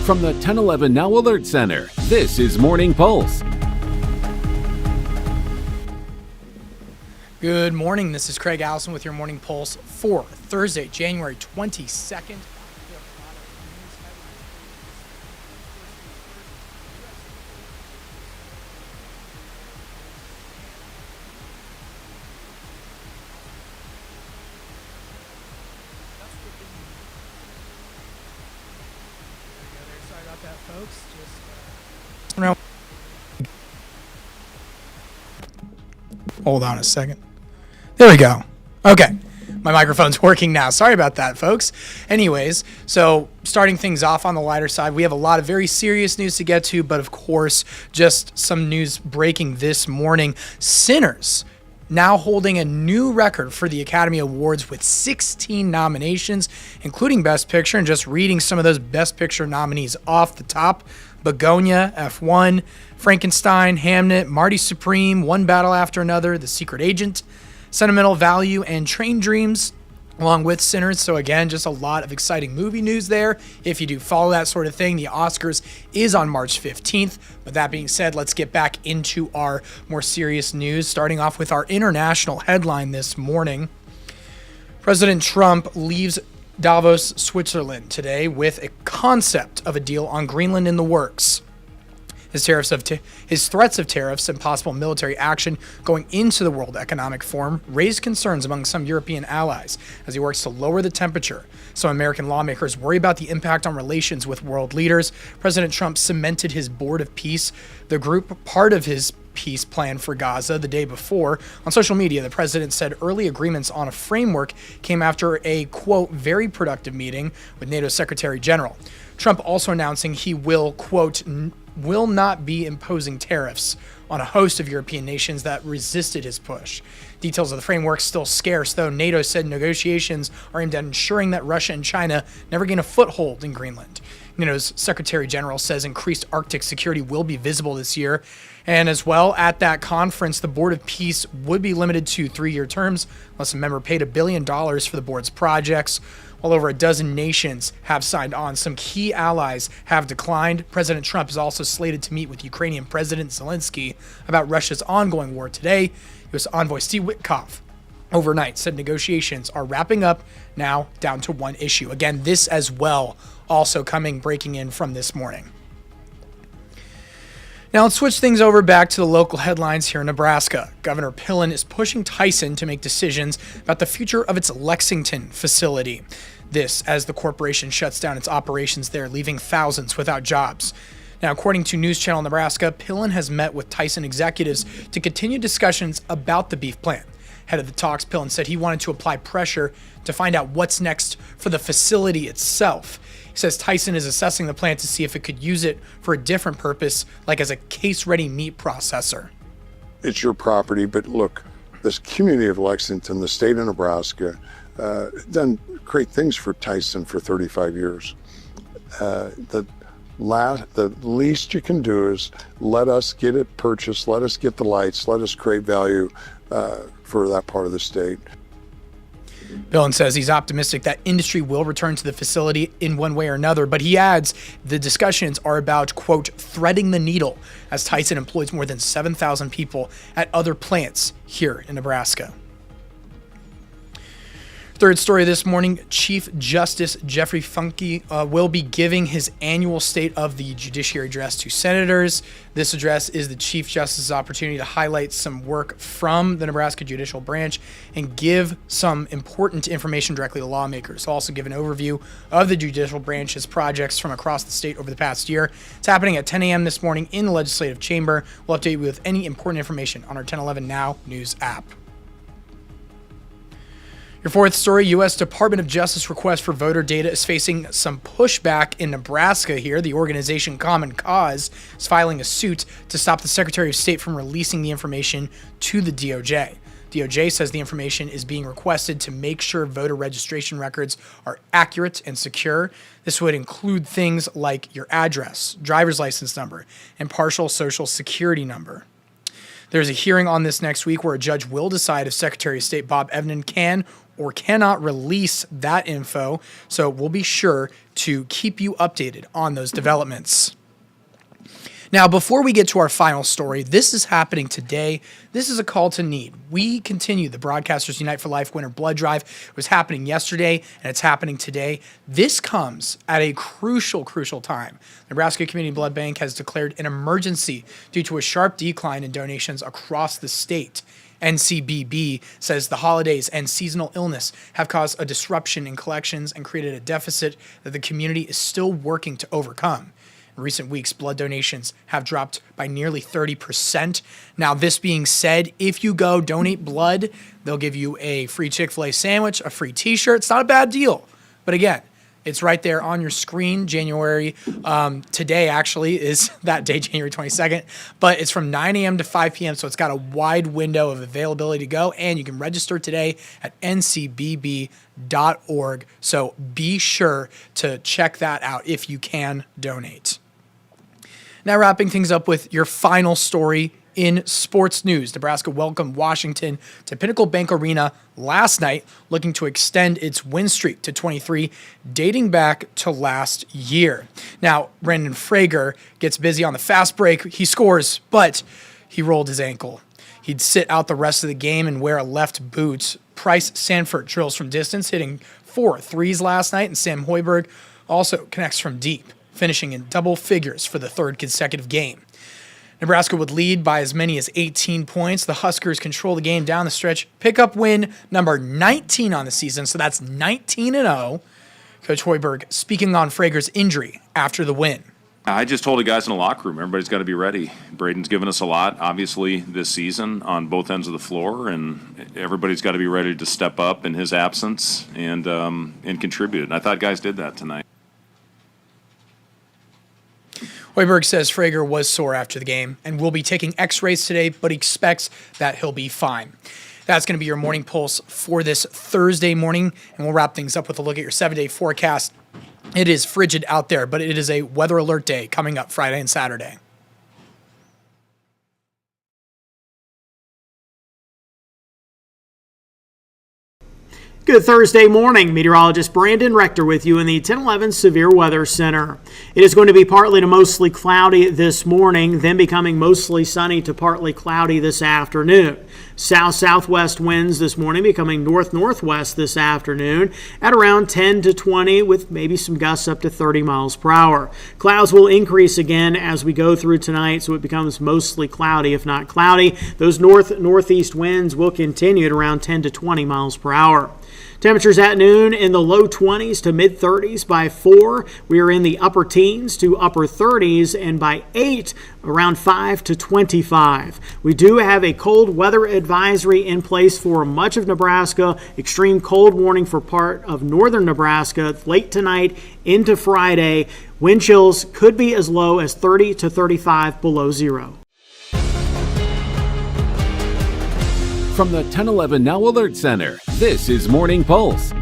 From the 1011 Now Alert Center, this is Morning Pulse. Good morning. This is Craig Allison with your Morning Pulse for Thursday, January 22nd. Sorry about that, folks. Hold on a second. There we go. Okay. My microphone's working now. Sorry about that, folks. Anyways, so starting things off on the lighter side, we have a lot of very serious news to get to, but of course, just some news breaking this morning. Sinners now holding a new record for the Academy Awards with 16 nominations, including Best Picture, and just reading some of those Best Picture nominees off the top. Begonia, F1, Frankenstein, Hamnet, Marty Supreme, One Battle After Another, The Secret Agent, Sentimental Value, and Train Dreams, along with Sinners. So again, just a lot of exciting movie news there. If you do follow that sort of thing, the Oscars is on March 15th. But that being said, let's get back into our more serious news, starting off with our international headline this morning. President Trump leaves Davos, Switzerland today with a concept of a deal on Greenland in the works. His threats of tariffs and possible military action going into the World Economic Forum raised concerns among some European allies as he works to lower the temperature. Some American lawmakers worry about the impact on relations with world leaders. President Trump cemented his Board of Peace, the group part of his peace plan for Gaza, the day before. On social media, the president said early agreements on a framework came after a, quote, very productive meeting with NATO Secretary General. Trump also announcing he will, quote, will not be imposing tariffs on a host of European nations that resisted his push. Details of the framework still scarce, though NATO said negotiations are aimed at ensuring that Russia and China never gain a foothold in Greenland. NATO's Secretary General says increased Arctic security will be visible this year. And as well, at that conference, the Board of Peace would be limited to 3-year terms unless a member paid $1 billion for the board's projects. While over a dozen nations have signed on, some key allies have declined. President Trump is also slated to meet with Ukrainian President Zelensky about Russia's ongoing war today. U.S. Envoy Steve Witkoff overnight said negotiations are wrapping up now down to one issue. Again, this as well also breaking in from this morning. Now let's switch things over back to the local headlines here in Nebraska. Governor Pillen is pushing Tyson to make decisions about the future of its Lexington facility. This as the corporation shuts down its operations there, leaving thousands without jobs. Now, according to News Channel Nebraska, Pillen has met with Tyson executives to continue discussions about the beef plant. Head of the talks, Pillen said he wanted to apply pressure to find out what's next for the facility itself. He says Tyson is assessing the plant to see if it could use it for a different purpose, like as a case-ready meat processor. It's your property, but look, this community of Lexington, the state of Nebraska, done great things for Tyson for 35 years. The least you can do is let us get it purchased, let us get the lights, let us create value for that part of the state. Pillen says he's optimistic that industry will return to the facility in one way or another, but he adds the discussions are about, quote, threading the needle, as Tyson employs more than 7,000 people at other plants here in Nebraska. Third story this morning, Chief Justice Jeffrey Funke will be giving his annual State of the Judiciary address to senators. This address is the Chief Justice's opportunity to highlight some work from the Nebraska judicial branch and give some important information directly to lawmakers. He'll also give an overview of the judicial branch's projects from across the state over the past year. It's happening at 10 a.m. this morning in the legislative chamber. We'll update you with any important information on our 1011 Now News app. Your fourth story, U.S. Department of Justice request for voter data is facing some pushback in Nebraska here. The organization Common Cause is filing a suit to stop the Secretary of State from releasing the information to the DOJ. DOJ says the information is being requested to make sure voter registration records are accurate and secure. This would include things like your address, driver's license number, and partial social security number. There's a hearing on this next week where a judge will decide if Secretary of State Bob Evnen can or cannot release that info, so we'll be sure to keep you updated on those developments. Now, before we get to our final story, this is happening today. This is a call to need. We continue the Broadcasters Unite for Life Winter Blood Drive. It was happening yesterday, and it's happening today. This comes at a crucial time. The Nebraska Community Blood Bank has declared an emergency due to a sharp decline in donations across the state. NCBB says the holidays and seasonal illness have caused a disruption in collections and created a deficit that the community is still working to overcome. In recent weeks, blood donations have dropped by nearly 30%. Now, this being said, if you go donate blood, they'll give you a free Chick-fil-A sandwich, a free t-shirt. It's not a bad deal. But again, it's right there on your screen. January, today actually is that day, January 22nd. But it's from 9 a.m. to 5 p.m., so it's got a wide window of availability to go. And you can register today at ncbb.org. So be sure to check that out if you can donate. Now wrapping things up with your final story in sports news. Nebraska welcomed Washington to Pinnacle Bank Arena last night, looking to extend its win streak to 23, dating back to last year. Now, Brandon Frager gets busy on the fast break. He scores, but he rolled his ankle. He'd sit out the rest of the game and wear a left boot. Price Sanford drills from distance, hitting 4 threes last night, and Sam Hoiberg also connects from deep, finishing in double figures for the third consecutive game. Nebraska would lead by as many as 18 points. The Huskers control the game down the stretch. Pickup win number 19 on the season, so that's 19-0. Coach Hoiberg speaking on Frager's injury after the win. I just told the guys in the locker room, everybody's got to be ready. Braden's given us a lot, obviously, this season on both ends of the floor, and everybody's got to be ready to step up in his absence and contribute. And I thought guys did that tonight. Hoiberg says Frager was sore after the game and will be taking x-rays today, but he expects that he'll be fine. That's going to be your morning pulse for this Thursday morning, and we'll wrap things up with a look at your 7-day forecast. It is frigid out there, but it is a weather alert day coming up Friday and Saturday. Good Thursday morning. Meteorologist Brandon Rector with you in the 1011 Severe Weather Center. It is going to be partly to mostly cloudy this morning, then becoming mostly sunny to partly cloudy this afternoon. South-southwest winds this morning becoming north-northwest this afternoon at around 10 to 20 with maybe some gusts up to 30 miles per hour. Clouds will increase again as we go through tonight, so it becomes mostly cloudy, if not cloudy. Those north-northeast winds will continue at around 10 to 20 miles per hour. Temperatures at noon in the low 20s to mid 30s. By 4, we are in the upper teens to upper 30s, and by 8, around 5 to 25. We do have a cold weather advisory in place for much of Nebraska. Extreme cold warning for part of northern Nebraska late tonight into Friday. Wind chills could be as low as 30 to 35 below zero. From the 1011 Now Alert Center, this is Morning Pulse.